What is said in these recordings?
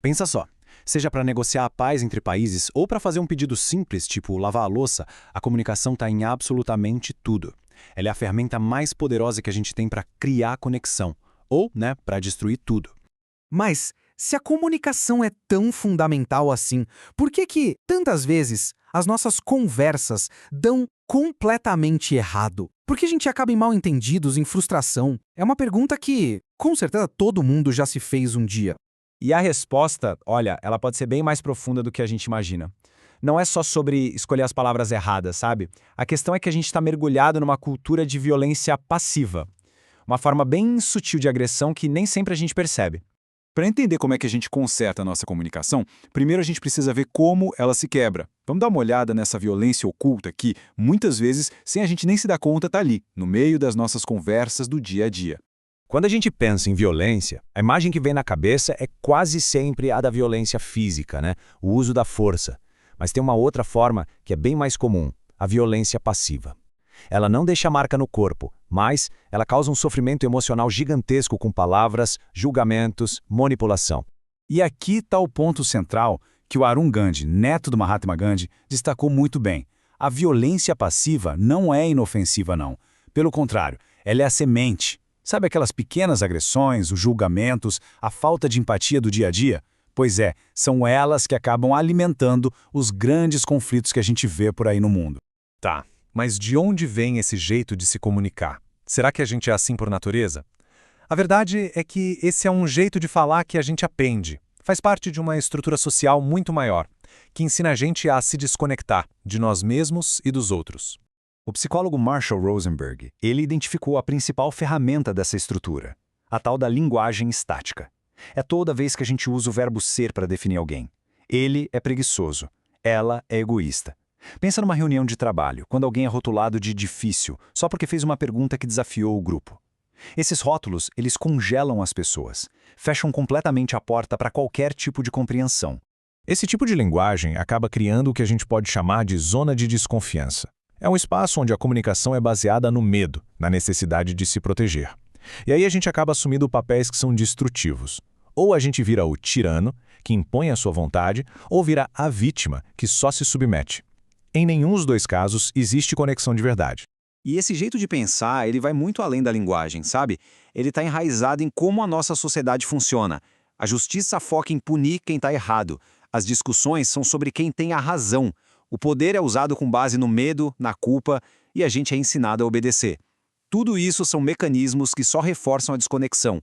Pensa só, seja para negociar a paz entre países ou para fazer um pedido simples, tipo lavar a louça, a comunicação está em absolutamente tudo. Ela é a ferramenta mais poderosa que a gente tem para criar conexão, ou, para destruir tudo. Mas, se a comunicação é tão fundamental assim, por que tantas vezes, as nossas conversas dão completamente errado? Por que a gente acaba em mal-entendidos, em frustração? É uma pergunta que, com certeza, todo mundo já se fez um dia. E a resposta, olha, ela pode ser bem mais profunda do que a gente imagina. Não é só sobre escolher as palavras erradas, sabe? A questão é que a gente está mergulhado numa cultura de violência passiva. Uma forma bem sutil de agressão que nem sempre a gente percebe. Para entender como é que a gente conserta a nossa comunicação, primeiro a gente precisa ver como ela se quebra. Vamos dar uma olhada nessa violência oculta que, muitas vezes, sem a gente nem se dar conta, está ali, no meio das nossas conversas do dia a dia. Quando a gente pensa em violência, a imagem que vem na cabeça é quase sempre a da violência física, né? O uso da força. Mas tem uma outra forma que é bem mais comum, a violência passiva. Ela não deixa marca no corpo, mas ela causa um sofrimento emocional gigantesco com palavras, julgamentos, manipulação. E aqui está o ponto central que o Arun Gandhi, neto do Mahatma Gandhi, destacou muito bem. A violência passiva não é inofensiva, não. Pelo contrário, ela é a semente. Sabe aquelas pequenas agressões, os julgamentos, a falta de empatia do dia a dia? Pois é, são elas que acabam alimentando os grandes conflitos que a gente vê por aí no mundo. Tá, mas de onde vem esse jeito de se comunicar? Será que a gente é assim por natureza? A verdade é que esse é um jeito de falar que a gente aprende. Faz parte de uma estrutura social muito maior, que ensina a gente a se desconectar de nós mesmos e dos outros. O psicólogo Marshall Rosenberg, ele identificou a principal ferramenta dessa estrutura, a tal da linguagem estática. É toda vez que a gente usa o verbo ser para definir alguém. Ele é preguiçoso, ela é egoísta. Pensa numa reunião de trabalho, quando alguém é rotulado de difícil, só porque fez uma pergunta que desafiou o grupo. Esses rótulos, eles congelam as pessoas, fecham completamente a porta para qualquer tipo de compreensão. Esse tipo de linguagem acaba criando o que a gente pode chamar de zona de desconfiança. É um espaço onde a comunicação é baseada no medo, na necessidade de se proteger. E aí a gente acaba assumindo papéis que são destrutivos. Ou a gente vira o tirano, que impõe a sua vontade, ou vira a vítima, que só se submete. Em nenhum dos dois casos existe conexão de verdade. E esse jeito de pensar, ele vai muito além da linguagem, sabe? Ele está enraizado em como a nossa sociedade funciona. A justiça foca em punir quem está errado. As discussões são sobre quem tem a razão. O poder é usado com base no medo, na culpa, e a gente é ensinado a obedecer. Tudo isso são mecanismos que só reforçam a desconexão.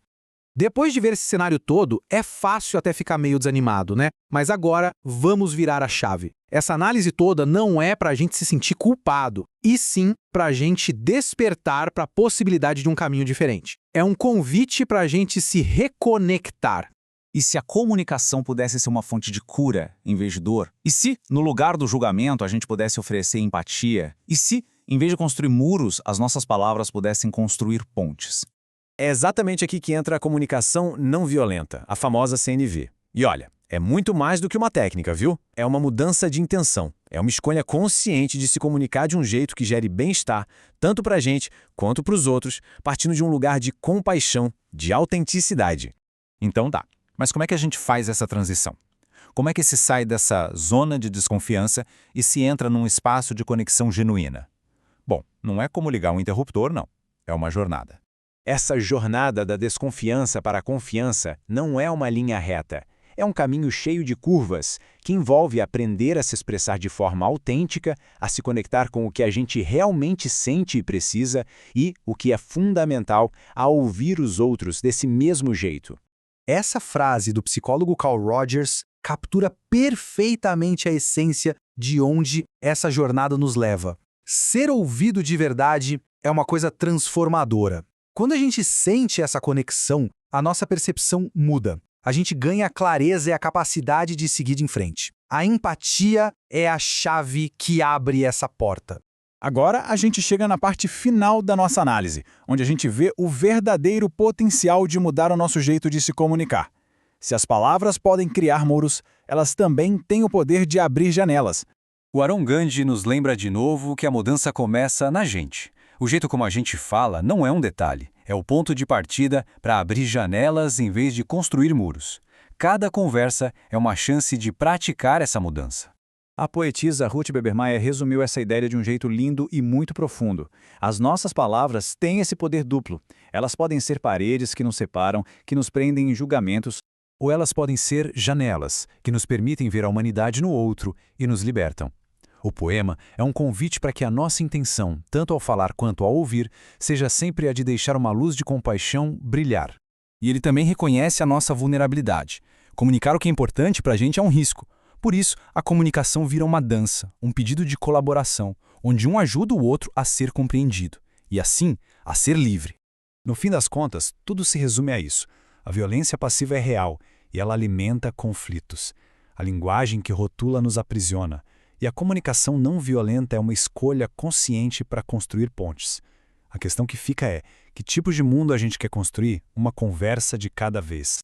Depois de ver esse cenário todo, é fácil até ficar meio desanimado, né? Mas agora, vamos virar a chave. Essa análise toda não é para a gente se sentir culpado, e sim para a gente despertar para a possibilidade de um caminho diferente. É um convite para a gente se reconectar. E se a comunicação pudesse ser uma fonte de cura em vez de dor? E se, no lugar do julgamento, a gente pudesse oferecer empatia? E se, em vez de construir muros, as nossas palavras pudessem construir pontes? É exatamente aqui que entra a comunicação não violenta, a famosa CNV. E olha, é muito mais do que uma técnica, viu? É uma mudança de intenção. É uma escolha consciente de se comunicar de um jeito que gere bem-estar, tanto para a gente quanto para os outros, partindo de um lugar de compaixão, de autenticidade. Então tá. Mas como é que a gente faz essa transição? Como é que se sai dessa zona de desconfiança e se entra num espaço de conexão genuína? Bom, não é como ligar um interruptor, não. É uma jornada. Essa jornada da desconfiança para a confiança não é uma linha reta. É um caminho cheio de curvas, que envolve aprender a se expressar de forma autêntica, a se conectar com o que a gente realmente sente e precisa e, o que é fundamental, a ouvir os outros desse mesmo jeito. Essa frase do psicólogo Carl Rogers captura perfeitamente a essência de onde essa jornada nos leva. Ser ouvido de verdade é uma coisa transformadora. Quando a gente sente essa conexão, a nossa percepção muda. A gente ganha a clareza e a capacidade de seguir em frente. A empatia é a chave que abre essa porta. Agora a gente chega na parte final da nossa análise, onde a gente vê o verdadeiro potencial de mudar o nosso jeito de se comunicar. Se as palavras podem criar muros, elas também têm o poder de abrir janelas. O Arun Gandhi nos lembra de novo que a mudança começa na gente. O jeito como a gente fala não é um detalhe, é o ponto de partida para abrir janelas em vez de construir muros. Cada conversa é uma chance de praticar essa mudança. A poetisa Ruth Bebermaier resumiu essa ideia de um jeito lindo e muito profundo. As nossas palavras têm esse poder duplo. Elas podem ser paredes que nos separam, que nos prendem em julgamentos, ou elas podem ser janelas, que nos permitem ver a humanidade no outro e nos libertam. O poema é um convite para que a nossa intenção, tanto ao falar quanto ao ouvir, seja sempre a de deixar uma luz de compaixão brilhar. E ele também reconhece a nossa vulnerabilidade. Comunicar o que é importante para a gente é um risco. Por isso, a comunicação vira uma dança, um pedido de colaboração, onde um ajuda o outro a ser compreendido, e assim, a ser livre. No fim das contas, tudo se resume a isso. A violência passiva é real e ela alimenta conflitos. A linguagem que rotula nos aprisiona. E a comunicação não violenta é uma escolha consciente para construir pontes. A questão que fica é, que tipo de mundo a gente quer construir? Uma conversa de cada vez.